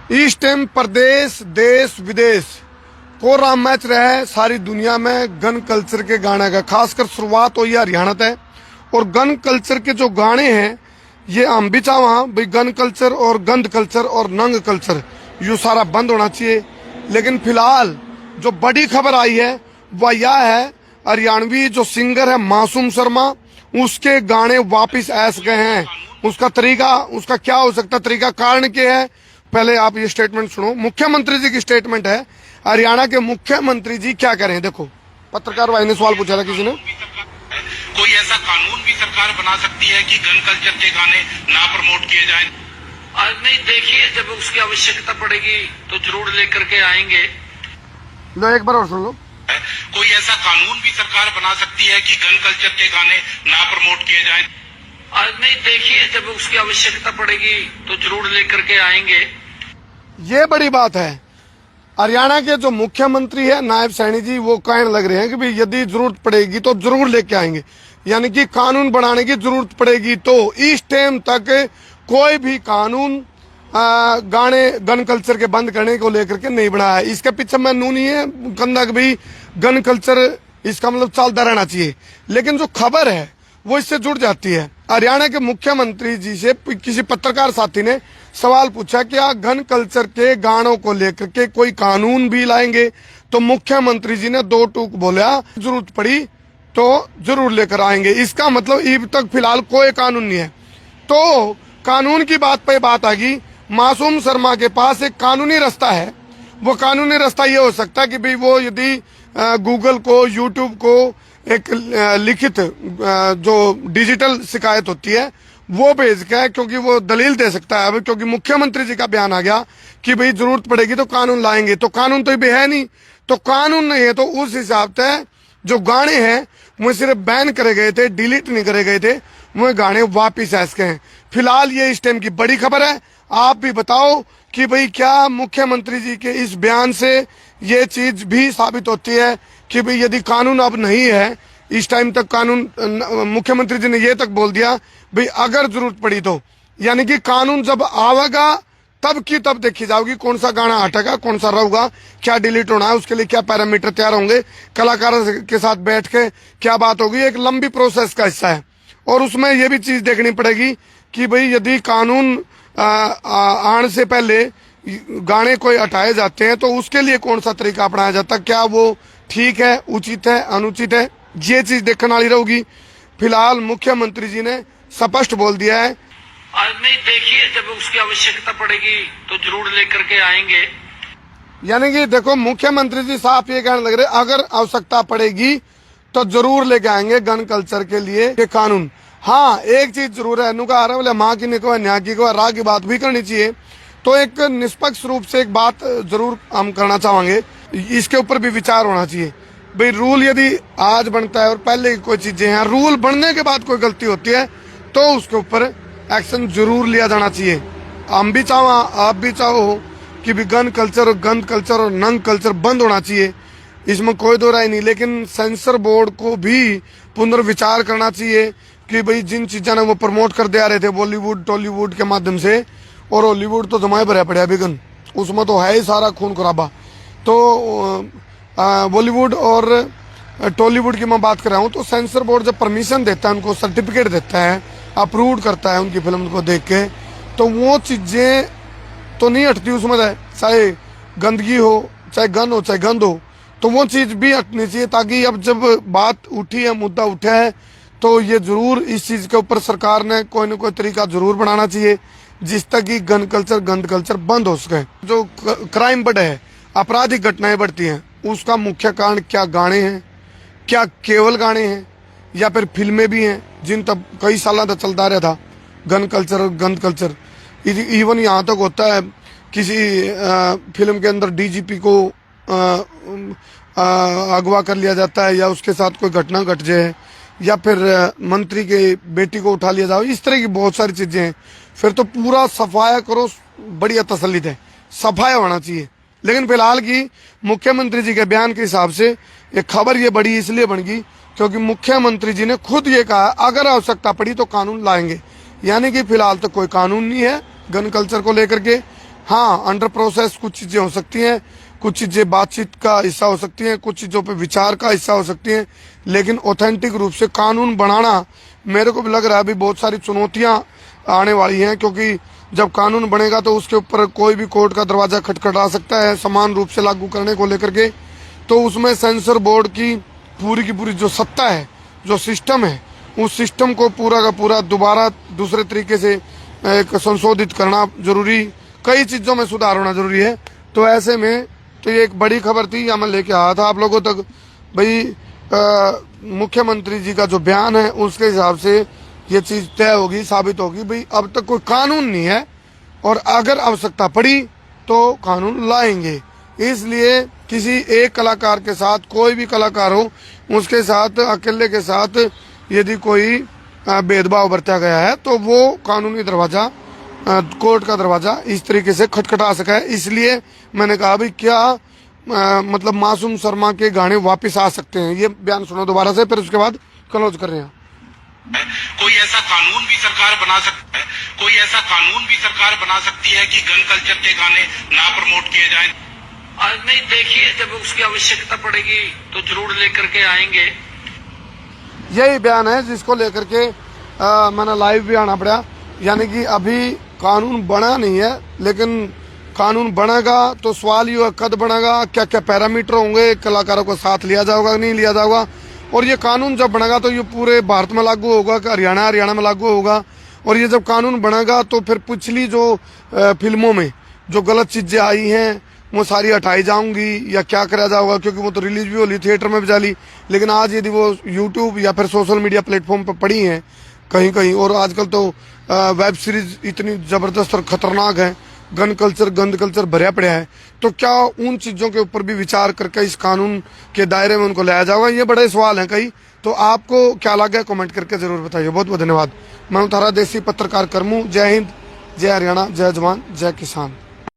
इस टाइम प्रदेश देश विदेश को राम मैच रहा है सारी दुनिया में गन कल्चर के गाने का। खासकर शुरुआत हुई हरियाणा है और गन कल्चर के जो गाने हैं ये हम भी चाहवा भाई गन कल्चर और गंद कल्चर और नंग कल्चर ये सारा बंद होना चाहिए। लेकिन फिलहाल जो बड़ी खबर आई है वह यह है हरियाणवी जो सिंगर है मासूम शर्मा उसके गाने वापिस ऐस गए हैं। उसका तरीका उसका क्या हो सकता तरीका कारण क्या है पहले आप ये स्टेटमेंट सुनो। मुख्यमंत्री जी की स्टेटमेंट है। हरियाणा के मुख्यमंत्री जी क्या करें देखो। पत्रकार भाई ने सवाल पूछा था किसी ने, कोई ऐसा कानून भी सरकार बना सकती है कि गन कल्चर के गाने ना प्रमोट किए जाएं? आज नहीं, देखिए जब उसकी आवश्यकता पड़ेगी तो जरूर लेकर के आएंगे। लो एक बार और सुन लो। कोई ऐसा कानून भी सरकार बना सकती है कि गन कल्चर के गाने ना प्रमोट किए जाएं? आज नहीं, देखिए जब उसकी आवश्यकता पड़ेगी तो जरूर लेकर के आएंगे। ये बड़ी बात है। हरियाणा के जो मुख्यमंत्री है नायब सैनी जी वो कहने लग रहे हैं कि भाई यदि जरूरत पड़ेगी तो जरूर लेके आएंगे, यानी कि कानून बनाने की जरूरत पड़ेगी। तो इस टाइम तक कोई भी कानून गाने गन कल्चर के बंद करने को लेकर के नहीं बनाया। इसके पीछे मैं नू नहीं है कंधा कि भाई गन कल्चर इसका मतलब चलता रहना चाहिए, लेकिन जो खबर है वो इससे जुड़ जाती है। हरियाणा के मुख्यमंत्री जी से किसी पत्रकार साथी ने सवाल पूछा क्या गन कल्चर के गानों को लेकर के कोई कानून भी लाएंगे, तो मुख्यमंत्री जी ने दो टूक बोला जरूरत पड़ी तो जरूर लेकर आएंगे। इसका मतलब अब तक फिलहाल कोई कानून नहीं है। तो कानून की बात पे बात आ गई। मासूम शर्मा के पास एक कानूनी रास्ता है। वो कानूनी रास्ता ये हो सकता है कि भाई वो यदि गूगल को यूट्यूब को एक लिखित जो डिजिटल शिकायत होती है वो भेज के, क्योंकि वो दलील दे सकता है। अब क्योंकि मुख्यमंत्री जी का बयान आ गया कि भाई जरूरत पड़ेगी तो कानून लाएंगे, तो कानून तो भी है नहीं। तो कानून नहीं है तो उस हिसाब से जो गाने हैं वो सिर्फ बैन करे गए थे, डिलीट नहीं करे गए थे, वो गाने वापिस ऐसे हैं। फिलहाल ये इस टाइम की बड़ी खबर है। आप भी बताओ कि भाई क्या मुख्यमंत्री जी के इस बयान से ये चीज भी साबित होती है कि भाई यदि कानून अब नहीं है, इस टाइम तक कानून मुख्यमंत्री जी ने ये तक बोल दिया भाई अगर जरूरत पड़ी तो, यानी कि कानून जब आवेगा तब की तब देखी जाओगी कौन सा गाना हटेगा कौन सा रहेगा, क्या डिलीट होना है, उसके लिए क्या पैरामीटर तैयार होंगे, कलाकारों के साथ बैठ के क्या बात होगी। एक लंबी प्रोसेस का हिस्सा है और उसमें ये भी चीज देखनी पड़ेगी कि भाई यदि कानून आने से पहले गाने कोई हटाए जाते हैं तो उसके लिए कौन सा तरीका अपनाया जाता है, क्या वो ठीक है, उचित है, अनुचित है, ये चीज देखने वाली रहेगी। फिलहाल मुख्यमंत्री जी ने स्पष्ट बोल दिया है। आज नहीं, देखिए जब उसकी आवश्यकता पड़ेगी तो जरूर लेकर के आएंगे। यानी कि देखो मुख्यमंत्री जी साफ ये कहने लग रहे अगर आवश्यकता पड़ेगी तो जरूर लेके आएंगे गन कल्चर के लिए ये कानून। हाँ एक चीज जरूर है, नुका आ रहा बोले माँ की निको न्याय की को राह की बात भी करनी चाहिए। तो एक निष्पक्ष रूप से एक बात जरूर हम करना चाहेंगे, इसके ऊपर भी विचार होना चाहिए। भाई रूल यदि आज बनता है और पहले की कोई चीजें हैं, रूल बनने के बाद कोई गलती होती है तो उसके ऊपर एक्शन जरूर लिया जाना चाहिए। हम भी चाहो आप भी चाहो कि भी गन कल्चर और गंद कल्चर और नंग कल्चर बंद होना चाहिए, इसमें कोई दो राय नहीं। लेकिन सेंसर बोर्ड को भी पुनर्विचार करना चाहिए कि भाई जिन चीज़ों ने वो प्रमोट कर दे आ रहे थे बॉलीवुड टॉलीवुड के माध्यम से, और हॉलीवुड तो जमाए भरा पड़ा बिगन, उसमें तो है ही सारा खून खराबा। तो बॉलीवुड और टॉलीवुड की मैं बात कर रहा हूँ, तो सेंसर बोर्ड जब परमिशन देता है, उनको सर्टिफिकेट देता है, अप्रूव करता है उनकी फिल्म को देख के, तो वो चीज़ें तो नहीं हटती उसमें, चाहे गंदगी हो, चाहे गन हो, चाहे गंद हो, तो वो चीज़ भी हटनी चाहिए। ताकि अब जब बात उठी है, मुद्दा उठा है, तो ये जरूर इस चीज़ के ऊपर सरकार ने कोई ना कोई तरीका जरूर बनाना चाहिए जिस तक कि गन कल्चर गंद कल्चर बंद हो सके। जो क्राइम बढ़े है, आपराधिक घटनाएं बढ़ती हैं, उसका मुख्य कारण क्या गाने हैं, क्या केवल गाने हैं या फिर फिल्में भी हैं जिन तब कई साल तक चलता रहा था गन कल्चर और गंद कल्चर। इवन यहाँ तक होता है किसी फिल्म के अंदर डीजीपी को अगवा कर लिया जाता है या उसके साथ कोई घटना घट जाए या फिर मंत्री के बेटी को उठा लिया जाओ, इस तरह की बहुत सारी चीजें हैं। फिर तो पूरा सफाया करो, बढ़िया तसल्लीत है, सफाया होना चाहिए। लेकिन फिलहाल की मुख्यमंत्री जी के बयान के हिसाब से ये खबर ये बड़ी इसलिए बन गई क्योंकि मुख्यमंत्री जी ने खुद ये कहा अगर आवश्यकता पड़ी तो कानून लाएंगे। यानी कि फिलहाल तो कोई कानून नहीं है गन कल्चर को लेकर के, हाँ अंडर प्रोसेस कुछ चीजें हो सकती हैं, कुछ चीजें बातचीत का हिस्सा हो सकती हैं, कुछ चीजों पे विचार का हिस्सा हो सकती हैं, लेकिन ऑथेंटिक रूप से कानून बनाना मेरे को भी लग रहा है अभी बहुत सारी चुनौतियां आने वाली हैं, क्योंकि जब कानून बनेगा तो उसके ऊपर कोई भी कोर्ट का दरवाजा खटखटा सकता है समान रूप से लागू करने को लेकर के। तो उसमें सेंसर बोर्ड की पूरी जो सत्ता है, जो सिस्टम है, उस सिस्टम को पूरा का पूरा दोबारा दूसरे तरीके से एक संशोधित करना जरूरी, कई चीजों में सुधार होना जरूरी है। तो ऐसे में तो ये एक बड़ी खबर थी, या मैं लेके आया था आप लोगों तक। भाई मुख्यमंत्री जी का जो बयान है उसके हिसाब से ये चीज तय होगी, साबित होगी भाई अब तक कोई कानून नहीं है, और अगर आवश्यकता पड़ी तो कानून लाएंगे। इसलिए किसी एक कलाकार के साथ, कोई भी कलाकार हो उसके साथ, अकेले के साथ यदि कोई भेदभाव बरता गया है तो वो कानूनी दरवाजा, कोर्ट का दरवाजा इस तरीके से खटखटा सका है। इसलिए मैंने कहा भाई क्या मतलब मासूम शर्मा के गाने वापस आ सकते हैं। ये बयान सुनो दोबारा से, फिर उसके बाद क्लोज कर रहे हैं। कोई ऐसा कानून भी सरकार बना सकता है, कोई ऐसा कानून भी सरकार बना सकती है कि गन कल्चर के गाने ना प्रमोट किए जाएं। आज नहीं, देखिए जब उसकी आवश्यकता पड़ेगी तो जरूर लेकर के आएंगे। यही बयान है जिसको लेकर के मैंने लाइव भी आना पड़ा। यानी कि अभी कानून बना नहीं है, लेकिन कानून बनेगा तो सवाल ये कद बनेगा, क्या क्या पैरामीटर होंगे, कलाकारों को साथ लिया जाएगा नहीं लिया जाएगा। और ये कानून जब बनेगा तो ये पूरे भारत में लागू होगा कि हरियाणा में लागू होगा। और ये जब कानून बनेगा तो फिर पिछली जो फिल्मों में जो गलत चीजें आई हैं वो सारी हटाई जाऊंगी या क्या करा जाएगा, क्योंकि वो तो रिलीज भी होली, थिएटर में भी जाली, लेकिन आज यदि वो यूट्यूब या फिर सोशल मीडिया प्लेटफॉर्म पर पड़ी हैं कहीं कहीं, और आजकल तो वेब सीरीज इतनी जबरदस्त और खतरनाक है, गन कल्चर गंद कल्चर भरा पड़ा है, तो क्या उन चीजों के ऊपर भी विचार करके इस कानून के दायरे में उनको लाया जाएगा? ये बड़े सवाल हैं कई। तो आपको क्या लगा कमेंट करके जरूर बताइए। बहुत बहुत धन्यवाद। मैं हूं थारा देसी पत्रकार करमू। जय हिंद, जय हरियाणा, जय जवान, जय किसान।